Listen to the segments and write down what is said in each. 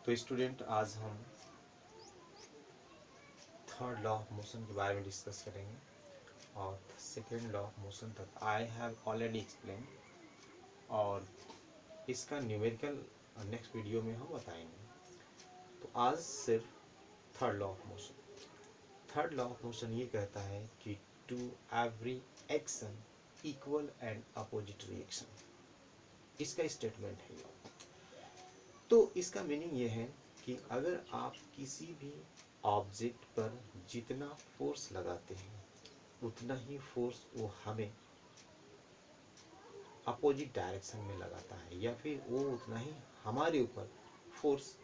तो स्टूडेंट, आज हम थर्ड लॉ ऑफ मोशन के बारे में डिस्कस करेंगे और सेकेंड लॉ ऑफ मोशन तक आई हैव ऑलरेडी एक्सप्लेन, और इसका न्यूमेरिकल नेक्स्ट वीडियो में हम बताएंगे। तो आज सिर्फ third law of motion. Third law of motion ये कहता है कि to every action equal and opposite reaction, इसका स्टेटमेंट है ये। तो इसका मीनिंग ये है कि अगर आप किसी भी ऑब्जेक्ट पर जितना फोर्स लगाते हैं उतना ही फोर्स वो हमें अपोजिट डायरेक्शन में लगाता है, या फिर वो उतना ही हमारे ऊपर फोर्स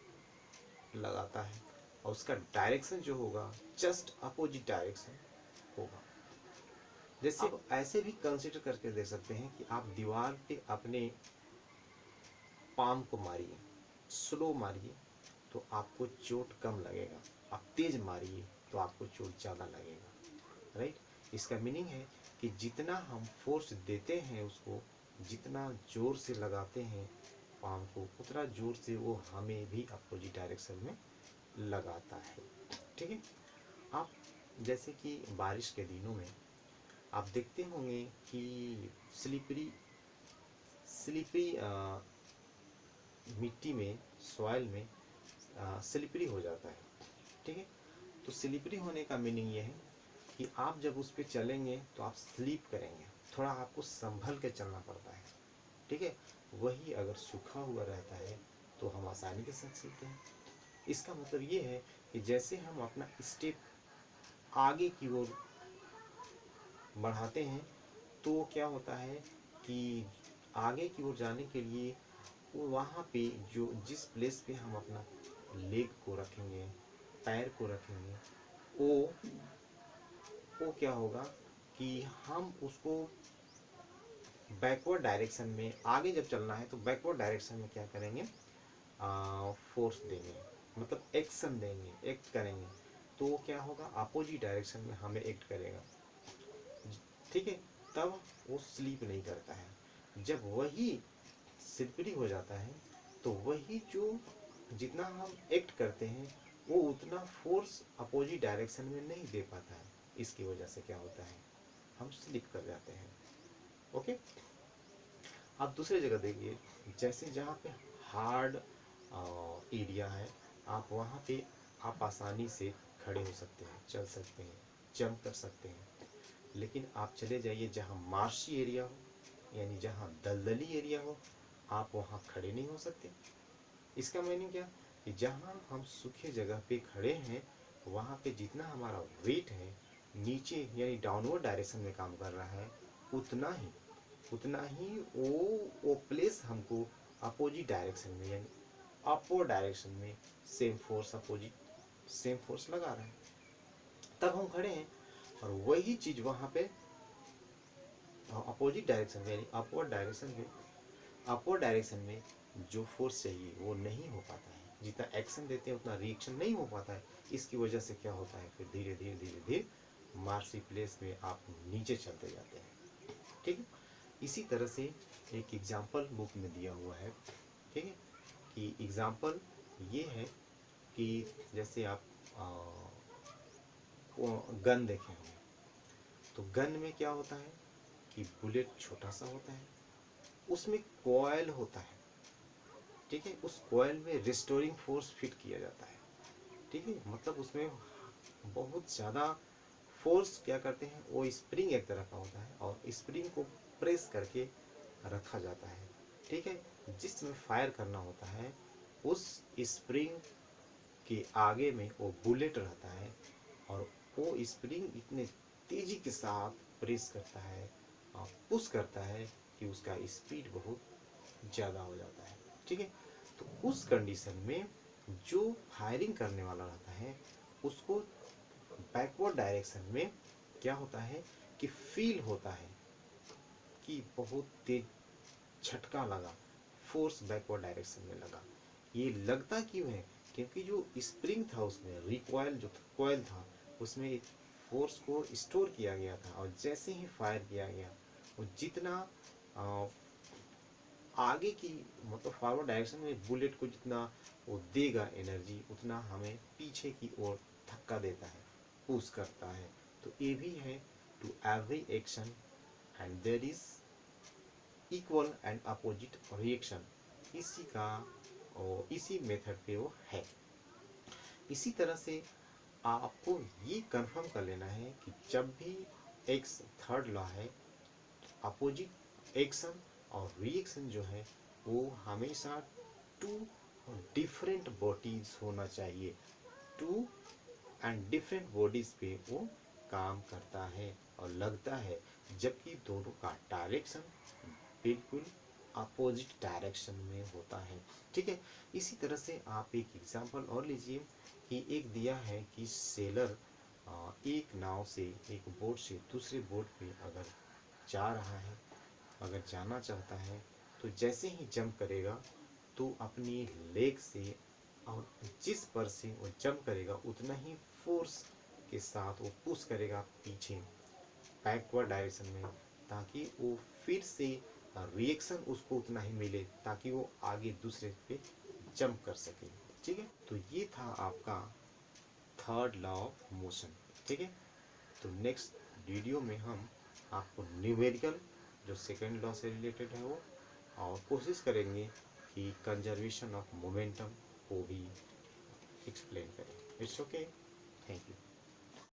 लगाता है, और उसका डायरेक्शन जो होगा जस्ट अपोजिट डायरेक्शन होगा। जैसे आप ऐसे भी कंसिडर करके देख सकते हैं कि आप दीवार पे अपने पाम को मारिए, स्लो मारिए तो आपको चोट कम लगेगा, आप तेज मारिए तो आपको चोट ज़्यादा लगेगा। राइट? इसका मीनिंग है कि जितना हम फोर्स देते हैं उसको, जितना जोर से लगाते हैं पाम को, उतना जोर से वो हमें भी अपोजिट डायरेक्शन में लगाता है। ठीक है? आप जैसे कि बारिश के दिनों में आप देखते होंगे कि स्लिपरी स्लिपरी मिट्टी में, सॉइल में स्लिपरी हो जाता है। ठीक है? तो स्लिपरी होने का मीनिंग ये है कि आप जब उस पर चलेंगे तो आप स्लीप करेंगे, थोड़ा आपको संभल के चलना पड़ता है। ठीक है? वही अगर सूखा हुआ रहता है तो हम आसानी के साथ चलते हैं। इसका मतलब ये है कि जैसे हम अपना स्टेप आगे की ओर बढ़ाते हैं तो क्या होता है कि आगे की ओर जाने के लिए वो वहाँ पे जो जिस प्लेस पे हम अपना लेग को रखेंगे, पैर को रखेंगे, वो क्या होगा कि हम उसको बैकवर्ड डायरेक्शन में, आगे जब चलना है तो बैकवर्ड डायरेक्शन में क्या करेंगे, फोर्स देंगे, मतलब एक्शन देंगे, एक्ट करेंगे। तो वो क्या होगा, अपोजिट डायरेक्शन में हमें एक्ट करेगा। ठीक है? तब वो स्लीप नहीं करता है। जब वही स्लिपरी हो जाता है तो वही जो जितना हम एक्ट करते हैं वो उतना फोर्स अपोजिट डायरेक्शन में नहीं दे पाता है। इसकी वजह से क्या होता है, हम स्लिप कर जाते हैं। ओके? आप दूसरी जगह देखिए, जैसे जहाँ पे हार्ड एरिया है, आप वहाँ पे आप आसानी से खड़े हो सकते हैं, चल सकते हैं, जंप कर सकते हैं। लेकिन आप चले जाइए जहाँ मार्शी एरिया हो, यानी जहाँ दलदली एरिया हो, आप वहाँ खड़े नहीं हो सकते। इसका मीनिंग क्या कि जहाँ हम सूखे जगह पे खड़े हैं वहाँ पे जितना हमारा वेट है नीचे यानी डाउनवर्ड डायरेक्शन में काम कर रहा है, उतना ही वो प्लेस हमको अपोजिट डायरेक्शन में यानी अपवर्ड डायरेक्शन में सेम फोर्स लगा रहा है। तब हम खड़े हैं, और वही चीज वहाँ पे अपोजिट डायरेक्शन में यानी अपवर्ड डायरेक्शन में जो फोर्स चाहिए वो नहीं हो पाता है। जितना एक्शन देते हैं उतना रिएक्शन नहीं हो पाता है। इसकी वजह से क्या होता है, फिर धीरे धीरे मार्सी प्लेस में आप नीचे चलते जाते हैं। ठीक है? इसी तरह से एक एग्जाम्पल बुक में दिया हुआ है। ठीक है? कि एग्जाम्पल ये है कि जैसे आप गन देखे होंगे, तो गन में क्या होता है कि बुलेट छोटा सा होता है, उसमें कॉइल होता है। ठीक है? उस कॉइल में रिस्टोरिंग फोर्स फिट किया जाता है। ठीक है? मतलब उसमें बहुत ज़्यादा फोर्स क्या करते हैं, वो स्प्रिंग एक तरह का होता है और स्प्रिंग को प्रेस करके रखा जाता है। ठीक है? जिसमें फायर करना होता है उस स्प्रिंग के आगे में वो बुलेट रहता है, और वो स्प्रिंग इतने तेजी के साथ प्रेस करता है और पुश करता है कि उसका स्पीड बहुत ज़्यादा हो जाता है। ठीक है? तो उस कंडीशन में जो फायरिंग करने वाला रहता है उसको बैकवर्ड डायरेक्शन में क्या होता है कि फील होता है कि बहुत तेज झटका लगा, फोर्स बैकवर्ड डायरेक्शन में लगा। ये लगता क्यों है, क्योंकि जो स्प्रिंग था उसमें रिकॉइल जो कॉइल था उसमें एक फोर्स को स्टोर किया गया था, और जैसे ही फायर किया गया वो जितना आगे की मतलब फॉरवर्ड डायरेक्शन में बुलेट को जितना वो देगा एनर्जी, उतना हमें पीछे की ओर धक्का देता है, पुश करता है। तो ये भी है, to every action and there is equal and opposite reaction. इसी का और इसी मेथड पे वो है। इसी तरह से आपको ये कंफर्म कर लेना है कि जब भी एक्स थर्ड लॉ है, अपोजिट एक्शन और रिएक्शन जो है वो हमेशा टू डिफरेंट बॉडीज होना चाहिए। टू एंड डिफरेंट बॉडीज पे वो काम करता है और लगता है, जबकि दोनों का डायरेक्शन बिल्कुल अपोजिट डायरेक्शन में होता है। ठीक है। इसी तरह से आप एक एग्जांपल और लीजिए कि एक दिया है कि सेलर एक नाव से एक बोट से दूसरे बोट पे अगर जा रहा है, अगर जाना चाहता है, तो जैसे ही जंप करेगा तो अपनी लेग से और जिस पर से वो जंप करेगा उतना ही फोर्स के साथ वो पुश करेगा पीछे बैकवर्ड डायरेक्शन में, ताकि वो फिर से रिएक्शन उसको उतना ही मिले ताकि वो आगे दूसरे पे जंप कर सके। ठीक है। तो ये था आपका थर्ड लॉ ऑफ मोशन। ठीक है। तो नेक्स्ट वीडियो में हम आपको न्यूमेरिकल जो सेकेंड लॉ से रिलेटेड है वो, और कोशिश करेंगे कि कंजर्वेशन ऑफ मोमेंटम को भी एक्सप्लेन करें। It's okay. Thank you.